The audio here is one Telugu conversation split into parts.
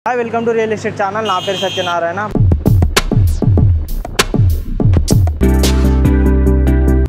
Hi welcome to real estate channel. నా పేరు సత్యనారాయణ.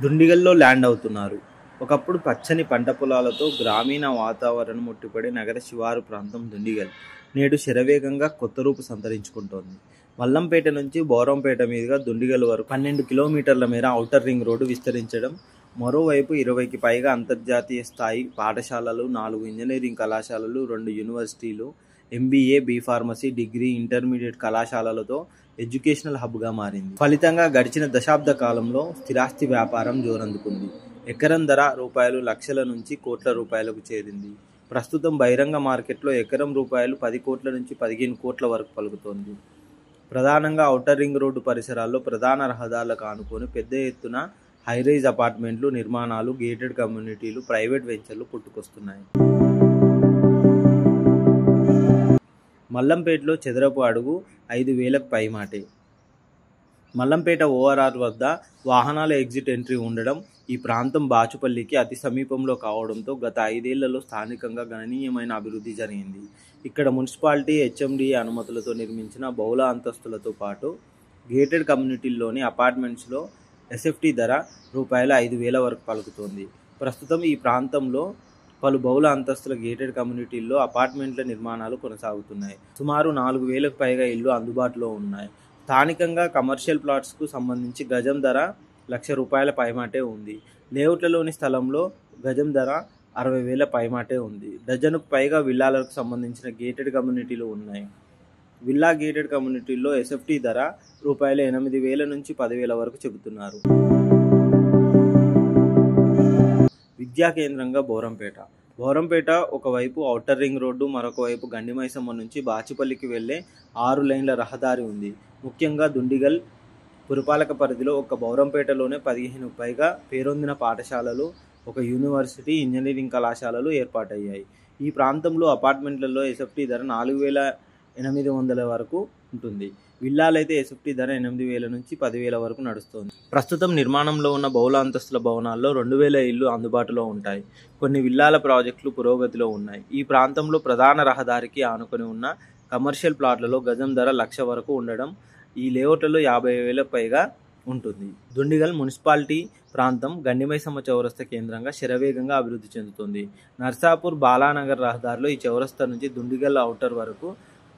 దుండిగల్లో ల్యాండ్ అవుతున్నారు. ఒకప్పుడు పచ్చని పంట పొలాలతో గ్రామీణ వాతావరణం ముట్టిపడే నగర శివారు ప్రాంతం దుండిగల్ నేడు శరవేగంగా కొత్త రూపు సంతరించుకుంటోంది. మల్లంపేట నుంచి బోరంపేట మీదుగా దుండిగల్ వరకు 12 కిలోమీటర్ల మేర ఔటర్ రింగ్ రోడ్డు విస్తరించడం, మరోవైపు 20కి పైగా అంతర్జాతీయ స్థాయి పాఠశాలలు, 4 ఇంజనీరింగ్ కళాశాలలు, 2 యూనివర్సిటీలు, MBA, B pharmacy, degree, intermediate కళాశాలలతో ఎడ్యుకేషనల్ హబ్గా మారింది. ఫలితంగా గడిచిన దశాబ్ద కాలంలో స్థిరాస్తి వ్యాపారం జోరందుకుంది. ఎకరం ధర రూపాయలు లక్షల నుంచి కోట్ల రూపాయలకు చేరింది. ప్రస్తుతం బహిరంగ మార్కెట్లో ఎకరం రూపాయలు 10 కోట్ల నుంచి 15 కోట్ల వరకు పలుకుతోంది. ప్రధానంగా ఔటర్ రింగ్ రోడ్డు పరిసరాల్లో ప్రధాన రహదారులకు ఆనుకొని పెద్ద ఎత్తున హైరైజ్ అపార్ట్మెంట్లు నిర్మాణాలు, గేటెడ్ కమ్యూనిటీలు, ప్రైవేట్ వెంచర్లు పుట్టుకొస్తున్నాయి. మల్లంపేటలో చదరపు అడుగు 5,000కు పైమాటే. మల్లంపేట ORR వద్ద వాహనాల ఎగ్జిట్ ఎంట్రీ ఉండడం, ఈ ప్రాంతం బాచుపల్లికి అతి సమీపంలో కావడంతో గత 5 ఏళ్లలో స్థానికంగా గణనీయమైన అభివృద్ధి జరిగింది. ఇక్కడ మున్సిపాలిటీ, HMDA అనుమతులతో నిర్మించిన బహుళ అంతస్తులతో పాటు గేటెడ్ కమ్యూనిటీల్లోని అపార్ట్మెంట్స్లో SFT ధర రూపాయలు 5,000 వరకు పలుకుతోంది. ప్రస్తుతం ఈ ప్రాంతంలో పలు బహుళ అంతస్తుల గేటెడ్ కమ్యూనిటీల్లో అపార్ట్మెంట్ల నిర్మాణాలు కొనసాగుతున్నాయి. సుమారు 4,000కు పైగా ఇళ్లు అందుబాటులో ఉన్నాయి. స్థానికంగా కమర్షియల్ ప్లాట్స్కు సంబంధించి గజం ధర ₹1,00,000 పైమాటే ఉంది. లేఅవుట్లలోని స్థలంలో గజం ధర 60,000 పైమాటే ఉంది. డజనుకు పైగా విల్లాలకు సంబంధించిన గేటెడ్ కమ్యూనిటీలు ఉన్నాయి. విల్లా గేటెడ్ కమ్యూనిటీల్లో SFT ధర ₹8,000 నుంచి 10,000 వరకు చెబుతున్నారు. విద్యా కేంద్రంగా బోరంపేట ఒకవైపు ఔటర్ రింగ్ రోడ్డు, మరొక వైపు గండిమైసమ్మ నుంచి బాచుపల్లికి వెళ్లే 6 లైన్ల రహదారి ఉంది. ముఖ్యంగా దుండిగల్ పురపాలక పరిధిలో ఒక్క బోరంపేటలోనే 15కు పైగా పేరొందిన పాఠశాలలు, ఒక యూనివర్సిటీ, ఇంజనీరింగ్ కళాశాలలు ఏర్పాటయ్యాయి. ఈ ప్రాంతంలో అపార్ట్మెంట్లలో SFT ధర 4,800 వరకు ఉంటుంది. విల్లాలైతే SFT ధర 8,000 నుంచి 10,000 వరకు నడుస్తోంది. ప్రస్తుతం నిర్మాణంలో ఉన్న బహుళ అంతస్తుల భవనాల్లో 2,000 ఇళ్లు అందుబాటులో ఉంటాయి. కొన్ని విల్లాల ప్రాజెక్టులు పురోగతిలో ఉన్నాయి. ఈ ప్రాంతంలో ప్రధాన రహదారికి ఆనుకొని ఉన్న కమర్షియల్ ప్లాట్లలో గజం ధర 1,00,000 వరకు ఉండడం, ఈ లేఅవుట్లలో 50,000 పైగా ఉంటుంది. దుండిగల్ మున్సిపాలిటీ ప్రాంతం గండిమైసమ్మ చౌరస్తా కేంద్రంగా శరవేగంగా అభివృద్ధి చెందుతుంది. నర్సాపూర్ బాలానగర్ రహదారిలో ఈ చౌరస్తా నుంచి దుండిగల్ ఔటర్ వరకు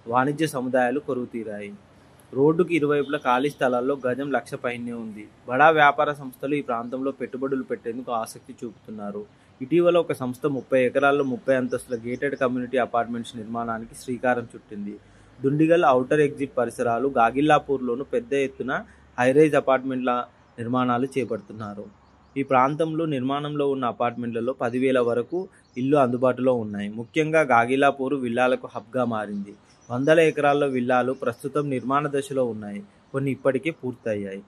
వాణిజ్య సముదాయాలు కొరువు తీరాయి. రోడ్డుకి ఇరువైపులా ఖాళీ స్థలాల్లో గజం 1,00,000 పైనే ఉంది. బడా వ్యాపార సంస్థలు ఈ ప్రాంతంలో పెట్టుబడులు పెట్టేందుకు ఆసక్తి చూపుతున్నారు. ఇటీవల ఒక సంస్థ 30 ఎకరాల్లో 30 అంతస్తుల గేటెడ్ కమ్యూనిటీ అపార్ట్మెంట్స్ నిర్మాణానికి శ్రీకారం చుట్టింది. దుండిగల్ ఔటర్ ఎగ్జిట్ పరిసరాలు, గాగిల్లాపూర్లోనూ పెద్ద ఎత్తున హైరైజ్ అపార్ట్మెంట్ల నిర్మాణాలు చేపడుతున్నారు. ఈ ప్రాంతంలో నిర్మాణంలో ఉన్న అపార్ట్మెంట్లలో 10,000 వరకు ఇళ్లు అందుబాటులో ఉన్నాయి. ముఖ్యంగా గాగిల్లాపూర్ విల్లాలకు హబ్గా మారింది. వందల ఎకరాల్లో విల్లాలు ప్రస్తుతం నిర్మాణ దశలో ఉన్నాయి. కొన్ని ఇప్పటికే పూర్తయ్యాయి.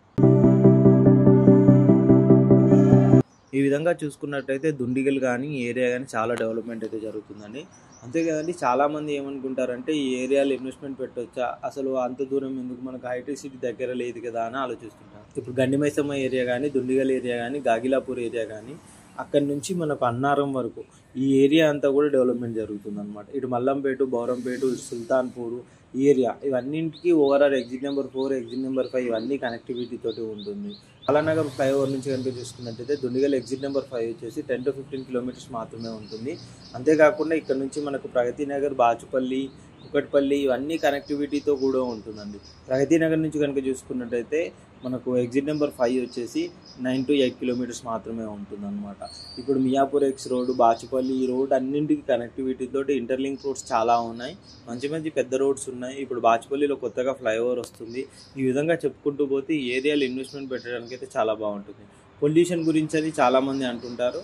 ఈ విధంగా చూసుకున్నట్టయితే దుండిగల్ కానీ ఏరియా కానీ చాలా డెవలప్మెంట్ అయితే జరుగుతుందండి. అంతేకాదండి, చాలామంది ఏమనుకుంటారంటే ఈ ఏరియాలో ఇన్వెస్ట్మెంట్ పెట్టవచ్చా, అసలు అంత దూరం ఎందుకు, మనకు హైటెక్ సిటీ దగ్గర లేదు కదా అని ఆలోచిస్తుంటారు. ఇప్పుడు గండిమైసమ్మ ఏరియా కానీ, దుండిగల్ ఏరియా కానీ, గాగిలాపూర్ ఏరియా కానీ, అక్కడి నుంచి మనకు అన్నారం వరకు ఈ ఏరియా అంతా కూడా డెవలప్మెంట్ జరుగుతుంది అనమాట. ఇటు మల్లంపేట, బోరంపేట, సుల్తాన్పూర్ ఈ ఏరియా, ఇవన్నింటికి ORR exit number 4, exit number 5 ఇవన్నీ కనెక్టివిటీ తోటి ఉంటుంది. బాలానగర్ ఫ్లైఓవర్ నుంచి కనుక చూసుకున్నట్టయితే దుండిగల్ ఎగ్జిట్ నెంబర్ 5 వచ్చేసి 10 to 15 కిలోమీటర్స్ మాత్రమే ఉంటుంది. అంతేకాకుండా ఇక్కడ నుంచి మనకు ప్రగతి నగర్, బాచుపల్లి, కుకట్పల్లి ఇవన్నీ కనెక్టివిటీతో కూడా ఉంటుందండి. ప్రగతి నగర్ నుంచి కనుక చూసుకున్నట్టయితే మనకు ఎగ్జిట్ నెంబర్ 5 వచ్చేసి 9 to 8 కిలోమీటర్స్ మాత్రమే ఉంటుంది అనమాట. ఇప్పుడు మియాపూర్ ఎక్స్ రోడ్డు, బాచుపల్లి ఈ రోడ్ అన్నింటికి కనెక్టివిటీ తోటి ఇంటర్లింక్ రోడ్స్ చాలా ఉన్నాయి. మంచి మంచి పెద్ద రోడ్స్ ఉన్నాయి. ఇప్పుడు బాచుపల్లిలో కొత్తగా ఫ్లైఓవర్ వస్తుంది. ఈ విధంగా చెప్పుకుంటూ పోతే ఈ ఏరియాలో ఇన్వెస్ట్మెంట్ పెట్టడానికి అయితే చాలా బాగుంటుంది. పొల్యూషన్ గురించి అని చాలామంది అంటుంటారు.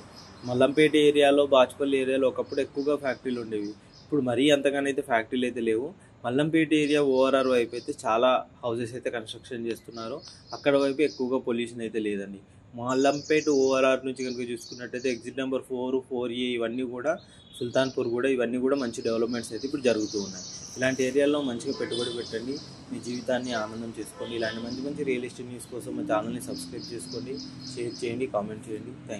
మల్లంపేట ఏరియాలో, బాచుపల్లి ఏరియాలో ఒకప్పుడు ఎక్కువగా ఫ్యాక్టరీలు ఉండేవి. ఇప్పుడు మరీ అంతగానైతే ఫ్యాక్టరీలు అయితే లేవు. మల్లంపేట ఏరియా ORR వైపు అయితే చాలా హౌసెస్ అయితే కన్స్ట్రక్షన్ చేస్తున్నారు. అక్కడ వైపు ఎక్కువగా పొల్యూషన్ అయితే లేదండి. మల్లంపేట ORR నుంచి కనుక చూసుకున్నట్టయితే ఎగ్జిట్ నెంబర్ 4, 4A ఇవన్నీ కూడా, సుల్తాన్పూర్ కూడా, ఇవన్నీ కూడా మంచి డెవలప్మెంట్స్ అయితే ఇప్పుడు జరుగుతూ ఉన్నాయి. ఇలాంటి ఏరియాల్లో మంచిగా పెట్టుబడి పెట్టండి, మీ జీవితాన్ని ఆనందం చేసుకోండి. ఇలాంటి మంచి మంచి రియల్ ఎస్టేట్ న్యూస్ కోసం మా ఛానల్ని సబ్స్క్రైబ్ చేసుకోండి, షేర్ చేయండి, కామెంట్ చేయండి. Thank you.